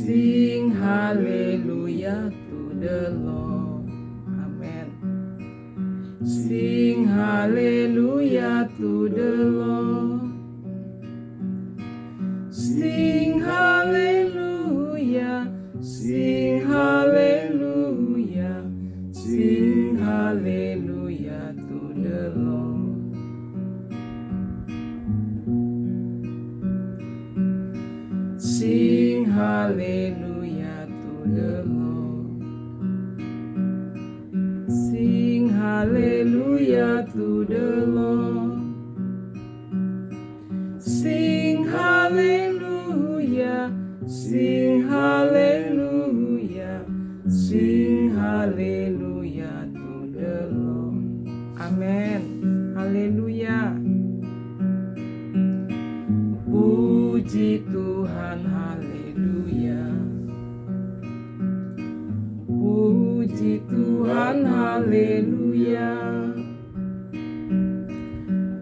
Sing hallelujah to the Lord. Amen. Sing hallelujah to the Lord. Sing hallelujah. Sing hallelujah. Sing hallelujah to the Lord. Sing hallelujah to the Lord. Sing hallelujah to the Lord. Sing hallelujah. Sing hallelujah. Sing hallelujah to the Lord. Amen. Haleluya. Puji Tuhan, haleluya. Puji Tuhan, haleluya.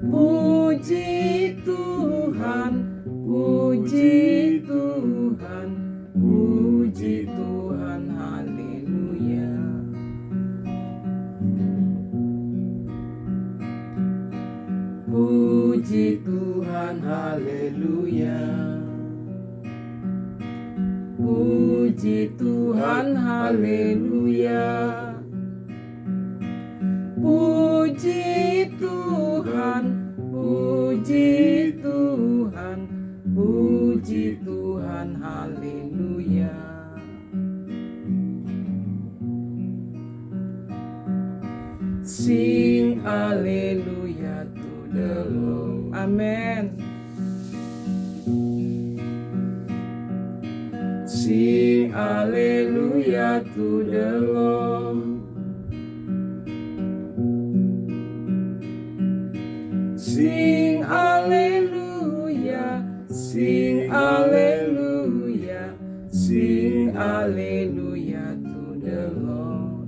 Puji Tuhan, puji Tuhan, puji Tuhan, haleluya. Puji Tuhan, haleluya. Puji Tuhan, haleluya. Puji Tuhan, puji Tuhan, puji Tuhan, haleluya. Sing hallelujah to the Lord. Amen. Sing hallelujah to the Lord. Sing hallelujah. Sing hallelujah. Sing hallelujah to the Lord.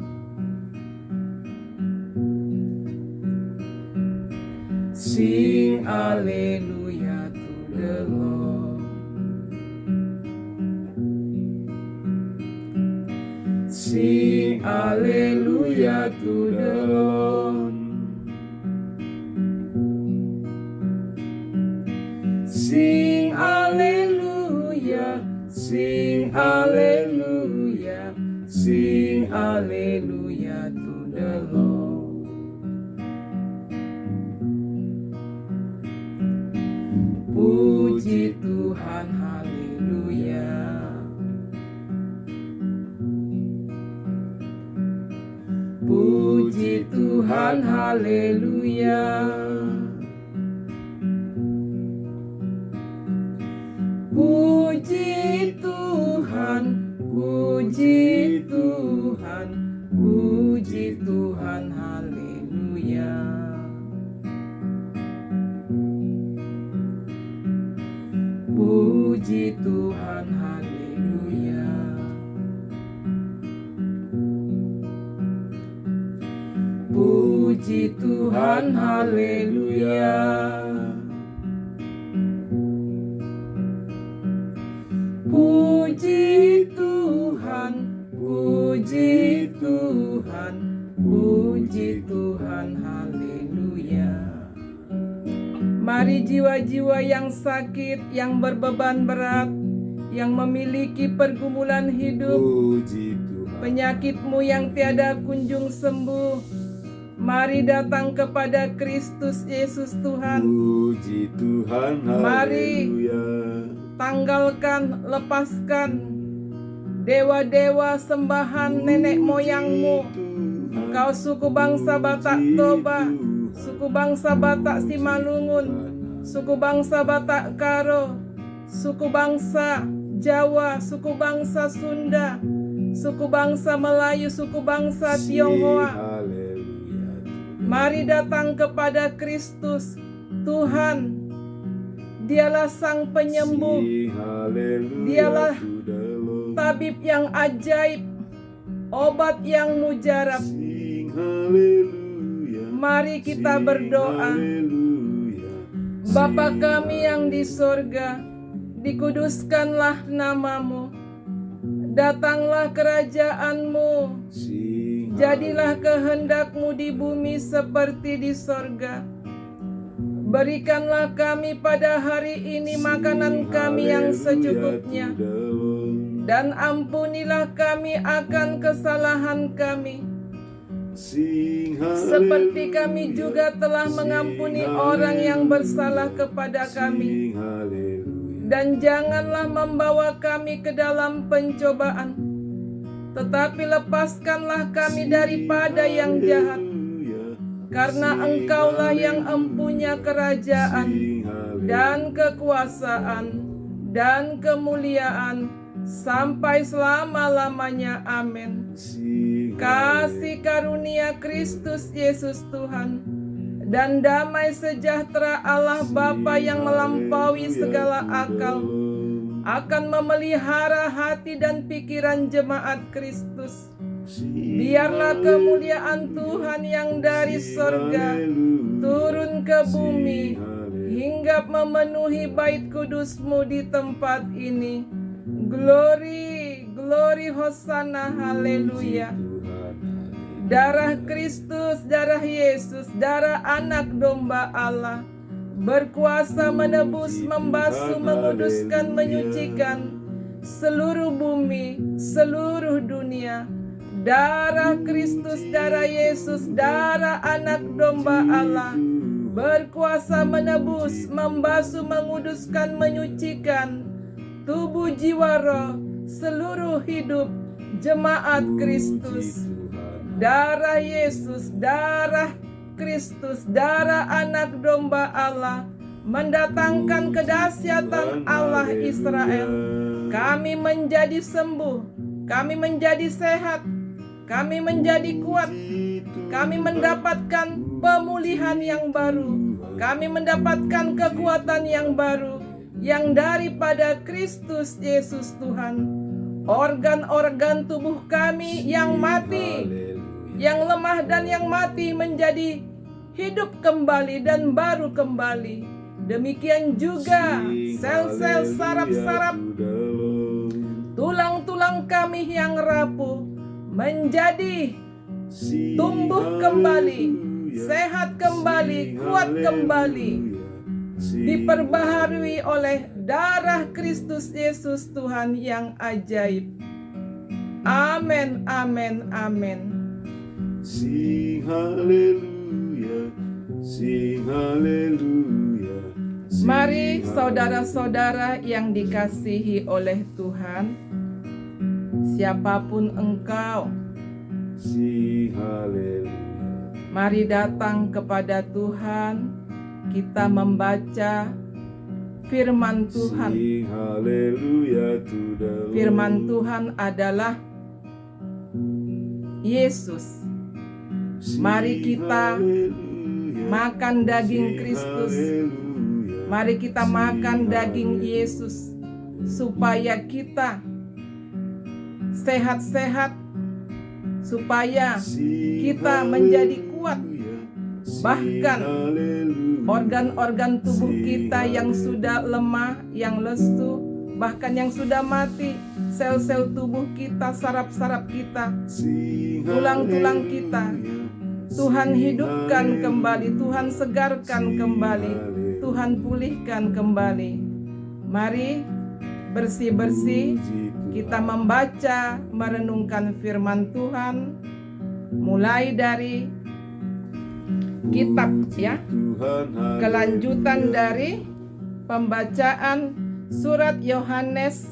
Sing hallelujah to the Lord. Sing hallelujah to the Lord. Sing hallelujah. Sing hallelujah. Sing hallelujah to the Lord. Puji Tuhan, haleluya. Puji Tuhan, haleluya. Puji Tuhan, puji Tuhan, puji Tuhan, haleluya. Puji Tuhan, haleluya. Puji Tuhan, haleluya. Puji Tuhan, puji Tuhan, puji Tuhan, haleluya. Mari jiwa-jiwa yang sakit, yang berbeban berat, yang memiliki pergumulan hidup, penyakitmu yang tiada kunjung sembuh, mari datang kepada Kristus Yesus Tuhan. Puji Tuhan, mari tanggalkan, lepaskan dewa-dewa sembahan nenek moyangmu. Engkau suku bangsa Batak Toba, suku bangsa Batak Simalungun, suku bangsa Batak Karo, suku bangsa Jawa, suku bangsa Sunda, suku bangsa Melayu, suku bangsa Tionghoa. Mari datang kepada Kristus Tuhan. Dialah sang penyembuh. Dialah tabib yang ajaib, obat yang mujarab. Mari kita berdoa. Bapa kami yang di sorga, dikuduskanlah namamu. Datanglah kerajaan-Mu, sing jadilah kehendak-Mu di bumi seperti di sorga. Berikanlah kami pada hari ini makanan kami yang secukupnya, dan ampunilah kami akan kesalahan kami, seperti kami juga telah mengampuni orang yang bersalah kepada kami. Dan janganlah membawa kami ke dalam pencobaan, tetapi lepaskanlah kami daripada yang jahat. Karena Engkaulah yang empunya kerajaan dan kekuasaan dan kemuliaan sampai selama-lamanya. Amin. Kasih karunia Kristus Yesus Tuhan dan damai sejahtera Allah Bapa yang melampaui segala akal akan memelihara hati dan pikiran jemaat Kristus. Biarlah kemuliaan Tuhan yang dari sorga turun ke bumi hingga memenuhi bait kudus-Mu di tempat ini. Glory, glory, hosana, haleluya. Darah Kristus, darah Yesus, darah anak domba Allah berkuasa menebus, membasuh, menguduskan, menyucikan seluruh bumi, seluruh dunia. Darah Kristus, darah Yesus, darah anak domba Allah berkuasa menebus, membasuh, menguduskan, menyucikan tubuh, jiwa, roh, seluruh hidup jemaat Kristus. Darah Yesus, darah Kristus, darah anak domba Allah mendatangkan kedahsyatan Allah Israel. Kami menjadi sembuh, kami menjadi sehat, kami menjadi kuat, kami mendapatkan pemulihan yang baru, kami mendapatkan kekuatan yang baru yang daripada Kristus Yesus Tuhan. Organ-organ tubuh kami yang mati, yang lemah dan yang mati menjadi hidup kembali dan baru kembali. Demikian juga sel-sel, saraf-saraf, tulang-tulang kami yang rapuh menjadi tumbuh kembali, sehat kembali, kuat kembali, diperbaharui oleh darah Kristus Yesus Tuhan yang ajaib. Amin, amin, amin. Sing haleluya, sing haleluya. Mari saudara-saudara yang dikasihi oleh Tuhan, siapapun engkau, sing haleluya. mari datang kepada Tuhan. Kita membaca firman Tuhan. Sing haleluya to the Lord. Firman Tuhan adalah Yesus. Mari kita makan daging Kristus. Mari kita makan daging Yesus supaya kita sehat-sehat, supaya kita menjadi kuat. Bahkan organ-organ tubuh kita yang sudah lemah, yang lesu, bahkan yang sudah mati, sel-sel tubuh kita, saraf-saraf kita, tulang-tulang kita, Tuhan hidupkan kembali, Tuhan segarkan kembali, Tuhan pulihkan kembali. Mari bersih-bersih kita membaca, merenungkan firman Tuhan, mulai dari kitab ya, kelanjutan dari pembacaan surat Yohanes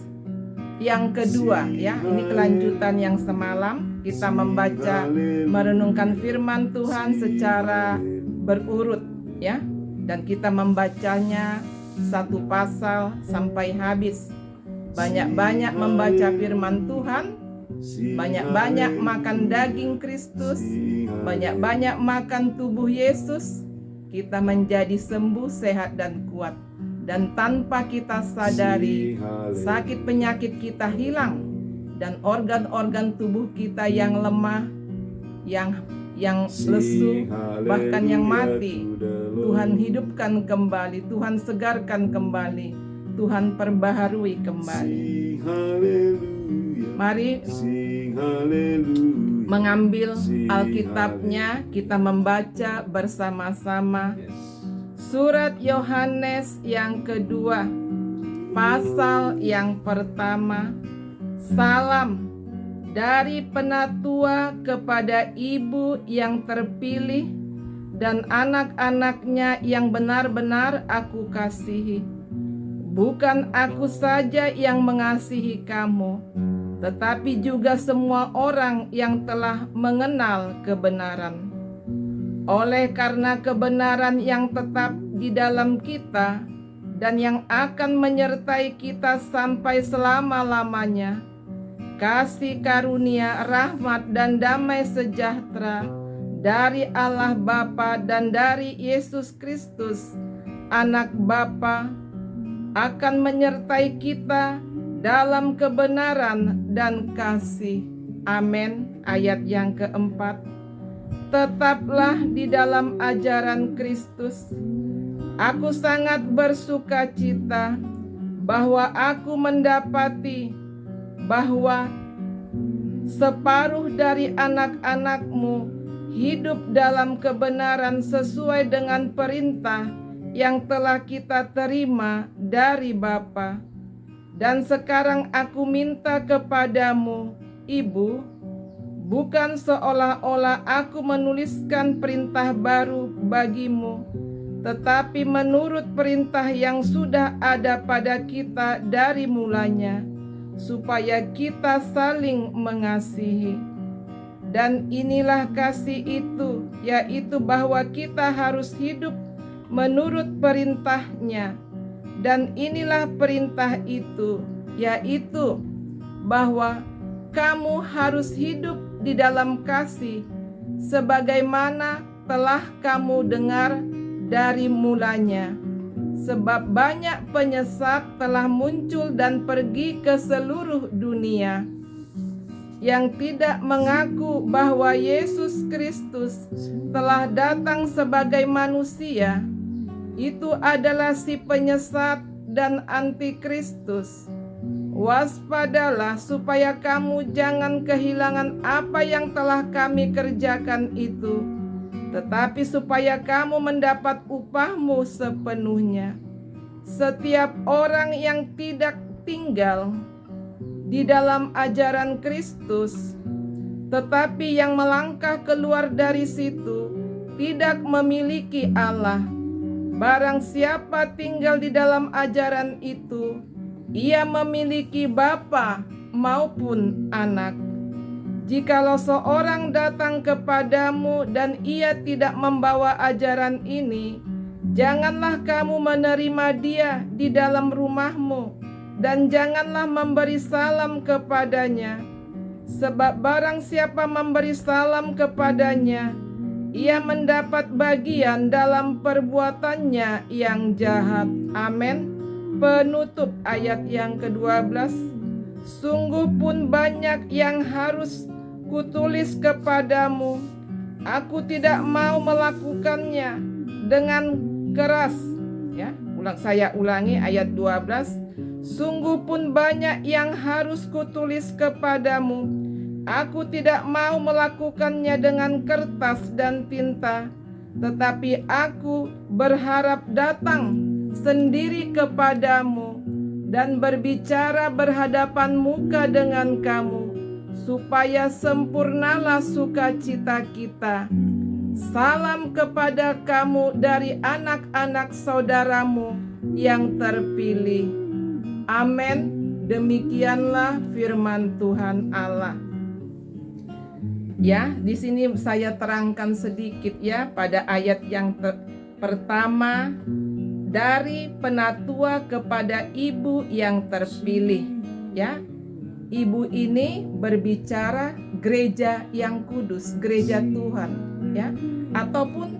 yang kedua ya. Ini kelanjutan yang semalam kita membaca, merenungkan firman Tuhan secara berurut ya, dan kita membacanya satu pasal sampai habis. Banyak-banyak membaca firman Tuhan, banyak-banyak makan daging Kristus, banyak-banyak makan tubuh Yesus, kita menjadi sembuh, sehat dan kuat. Dan tanpa kita sadari, sakit penyakit kita hilang, dan organ-organ tubuh kita yang lemah, yang lesu, bahkan yang mati, Tuhan hidupkan kembali, Tuhan segarkan kembali, Tuhan perbaharui kembali. Mari Sing haleluya. mengambil Alkitabnya, kita membaca bersama-sama. Yes. Surat Yohanes yang kedua, pasal yang pertama. Salam dari penatua kepada ibu yang terpilih dan anak-anaknya yang benar-benar aku kasihi. Bukan aku saja yang mengasihi kamu, tetapi juga semua orang yang telah mengenal kebenaran. Oleh karena kebenaran yang tetap di dalam kita dan yang akan menyertai kita sampai selama-lamanya, kasih karunia, rahmat, dan damai sejahtera dari Allah Bapa dan dari Yesus Kristus, Anak Bapa, akan menyertai kita dalam kebenaran dan kasih. Amin. Ayat yang keempat. Tetaplah di dalam ajaran Kristus. Aku sangat bersuka cita bahwa aku mendapati bahwa separuh dari anak-anakmu hidup dalam kebenaran sesuai dengan perintah yang telah kita terima dari Bapa. Dan sekarang aku minta kepadamu, Ibu, bukan seolah-olah aku menuliskan perintah baru bagimu, tetapi menurut perintah yang sudah ada pada kita dari mulanya, supaya kita saling mengasihi. Dan inilah kasih itu, yaitu bahwa kita harus hidup menurut perintahnya. Dan inilah perintah itu, yaitu bahwa kamu harus hidup di dalam kasih, sebagaimana telah kamu dengar dari mulanya. Sebab banyak penyesat telah muncul dan pergi ke seluruh dunia, yang tidak mengaku bahwa Yesus Kristus telah datang sebagai manusia. Itu adalah si penyesat dan antikristus. Waspadalah supaya kamu jangan kehilangan apa yang telah kami kerjakan itu, tetapi supaya kamu mendapat upahmu sepenuhnya. Setiap orang yang tidak tinggal di dalam ajaran Kristus, tetapi yang melangkah keluar dari situ, tidak memiliki Allah. Barang siapa tinggal di dalam ajaran itu, ia memiliki Bapa maupun Anak. Jikalau seorang datang kepadamu dan ia tidak membawa ajaran ini, janganlah kamu menerima dia di dalam rumahmu, dan janganlah memberi salam kepadanya. Sebab barang siapa memberi salam kepadanya, ia mendapat bagian dalam perbuatannya yang jahat. Amin. Penutup ayat yang ke-12. Sungguh pun banyak yang harus kutulis kepadamu. Aku tidak mau melakukannya dengan keras. Ya, saya ulangi ayat 12. Sungguh pun banyak yang harus kutulis kepadamu. Aku tidak mau melakukannya dengan kertas dan tinta, tetapi aku berharap datang sendiri kepadamu dan berbicara berhadapan muka dengan kamu, supaya sempurnalah sukacita kita. Salam kepada kamu dari anak-anak saudaramu yang terpilih. Amin. Demikianlah firman Tuhan Allah. Ya, di sini saya terangkan sedikit ya pada ayat yang pertama, dari penatua kepada ibu yang terpilih. Ya, ibu ini berbicara gereja yang kudus, gereja Tuhan, ya, ataupun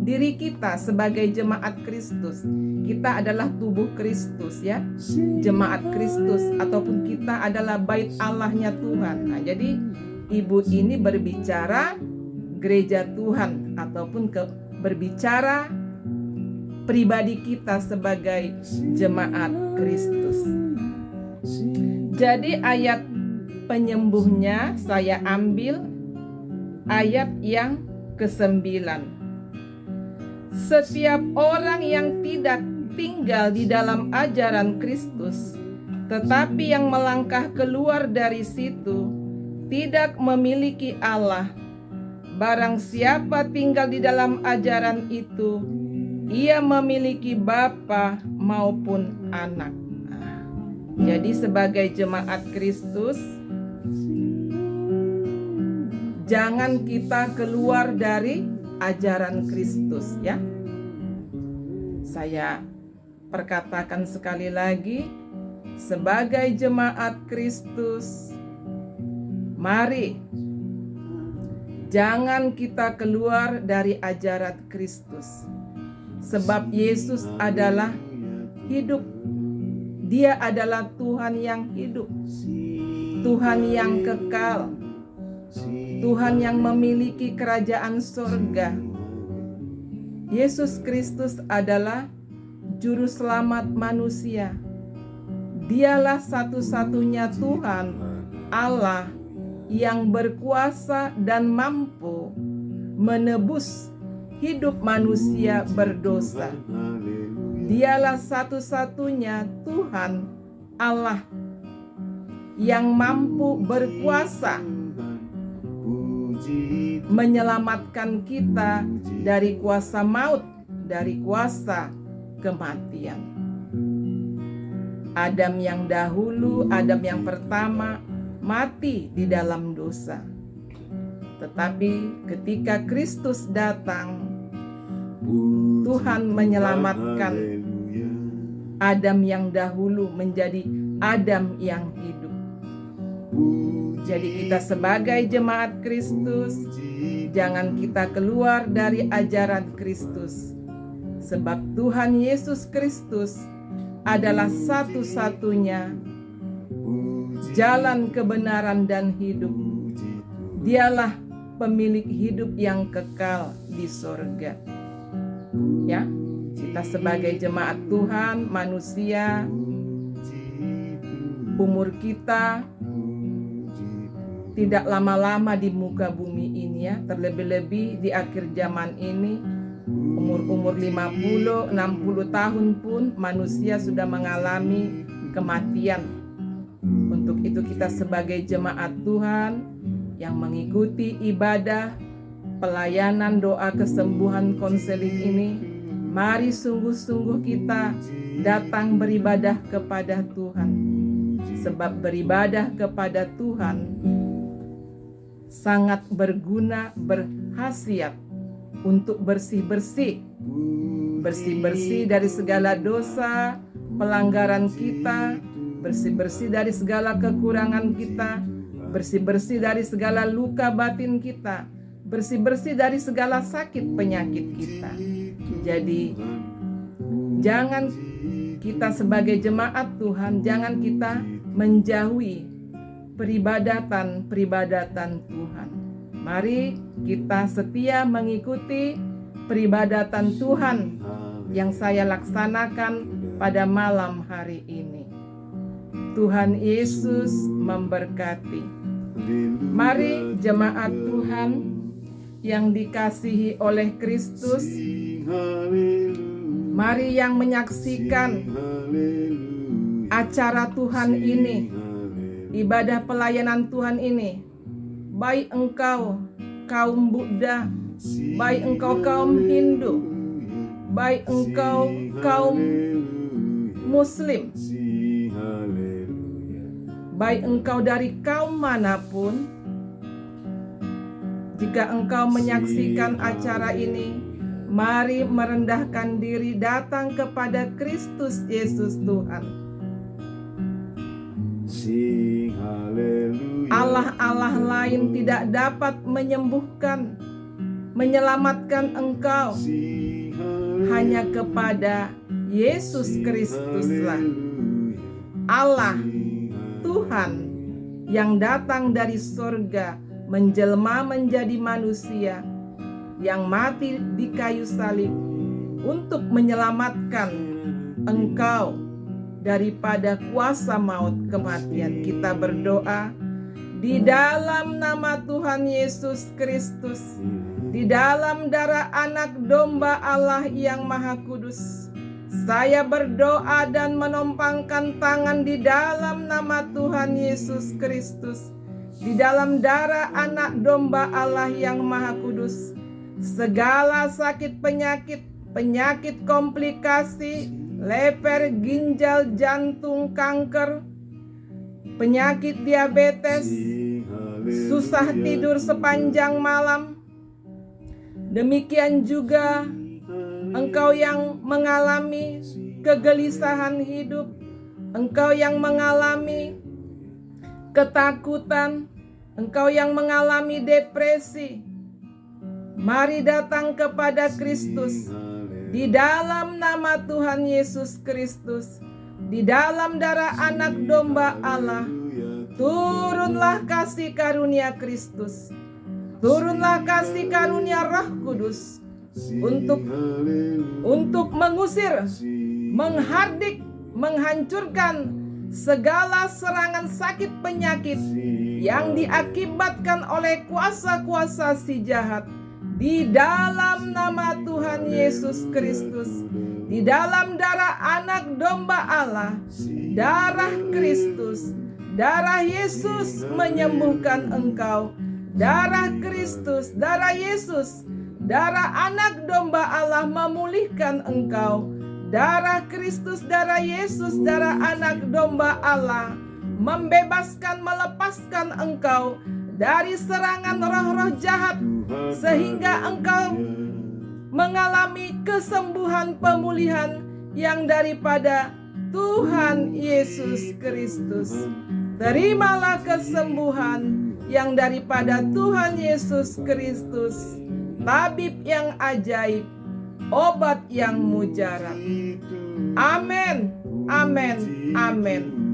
diri kita sebagai jemaat Kristus. Kita adalah tubuh Kristus, ya, jemaat Kristus, ataupun kita adalah bait Allahnya Tuhan. Nah, jadi ibu ini berbicara gereja Tuhan, ataupun berbicara pribadi kita sebagai jemaat Kristus. Jadi ayat penyembuhnya saya ambil ayat yang ke-9. Setiap orang yang tidak tinggal di dalam ajaran Kristus, tetapi yang melangkah keluar dari situ, tidak memiliki Allah. Barang siapa tinggal di dalam ajaran itu, ia memiliki Bapa maupun Anak. Jadi sebagai jemaat Kristus, jangan kita keluar dari ajaran Kristus, ya. Saya perkatakan sekali lagi, sebagai jemaat Kristus, mari jangan kita keluar dari ajaran Kristus. Sebab Yesus adalah hidup. Dia adalah Tuhan yang hidup, Tuhan yang kekal, Tuhan yang memiliki kerajaan surga. Yesus Kristus adalah juru selamat manusia. Dialah satu-satunya Tuhan Allah yang berkuasa dan mampu menebus hidup manusia berdosa. Dialah satu-satunya Tuhan Allah yang mampu berkuasa menyelamatkan kita dari kuasa maut, dari kuasa kematian. Adam yang dahulu, Adam yang pertama, mati di dalam dosa. Tetapi ketika Kristus datang, Tuhan menyelamatkan Adam yang dahulu menjadi Adam yang hidup. Jadi kita sebagai jemaat Kristus, jangan kita keluar dari ajaran Kristus. Sebab Tuhan Yesus Kristus adalah satu-satunya jalan kebenaran dan hidup. Dialah pemilik hidup yang kekal di sorga. Ya, kita sebagai jemaat Tuhan, manusia, umur kita tidak lama-lama di muka bumi ini, ya. Terlebih-lebih di akhir zaman ini, umur 50, 60 tahun pun manusia sudah mengalami kematian. Untuk itu kita sebagai jemaat Tuhan yang mengikuti ibadah pelayanan doa kesembuhan konseling ini, mari sungguh-sungguh kita datang beribadah kepada Tuhan. Sebab beribadah kepada Tuhan sangat berguna, berkhasiat untuk bersih-bersih dari segala dosa, pelanggaran kita, bersih-bersih dari segala kekurangan kita, bersih-bersih dari segala luka batin kita, bersih-bersih dari segala sakit penyakit kita. Jadi jangan kita sebagai jemaat Tuhan, jangan kita menjauhi peribadatan Tuhan. Mari kita setia mengikuti peribadatan Tuhan yang saya laksanakan pada malam hari ini. Tuhan Yesus memberkati. Mari jemaat Tuhan yang dikasihi oleh Kristus, mari yang menyaksikan acara Tuhan ini, ibadah pelayanan Tuhan ini, baik engkau kaum Buddha, baik engkau kaum Hindu, baik engkau kaum Muslim, baik engkau dari kaum manapun, jika engkau menyaksikan acara ini, mari merendahkan diri datang kepada Kristus Yesus Tuhan. Allah-Allah lain tidak dapat menyembuhkan, menyelamatkan engkau. Hanya kepada Yesus Kristuslah, Allah Tuhan yang datang dari surga, menjelma menjadi manusia, yang mati di kayu salib untuk menyelamatkan engkau daripada kuasa maut kematian. Kita berdoa, di dalam nama Tuhan Yesus Kristus, di dalam darah anak domba Allah yang maha kudus, saya berdoa dan menompangkan tangan di dalam nama Tuhan Yesus Kristus, di dalam darah anak domba Allah yang maha kudus. Segala sakit penyakit komplikasi, leper, ginjal, jantung, kanker, penyakit diabetes, susah tidur sepanjang malam. Demikian juga engkau yang mengalami kegelisahan hidup, engkau yang mengalami ketakutan, engkau yang mengalami depresi. Mari datang kepada Kristus di dalam nama Tuhan Yesus Kristus, di dalam darah anak domba Allah. Turunlah kasih karunia Kristus, turunlah kasih karunia Roh Kudus untuk mengusir, menghardik, menghancurkan segala serangan sakit penyakit yang diakibatkan oleh kuasa-kuasa si jahat. Di dalam nama Tuhan Yesus Kristus, di dalam darah anak domba Allah, darah Kristus, darah Yesus menyembuhkan engkau. Darah Kristus, darah Yesus, darah anak domba Allah memulihkan engkau. Darah Kristus, darah Yesus, darah anak domba Allah membebaskan, melepaskan engkau dari serangan roh-roh jahat, sehingga engkau mengalami kesembuhan, pemulihan yang daripada Tuhan Yesus Kristus. Terimalah kesembuhan yang daripada Tuhan Yesus Kristus, tabib yang ajaib, obat yang mujarab. Amin, amin, amin.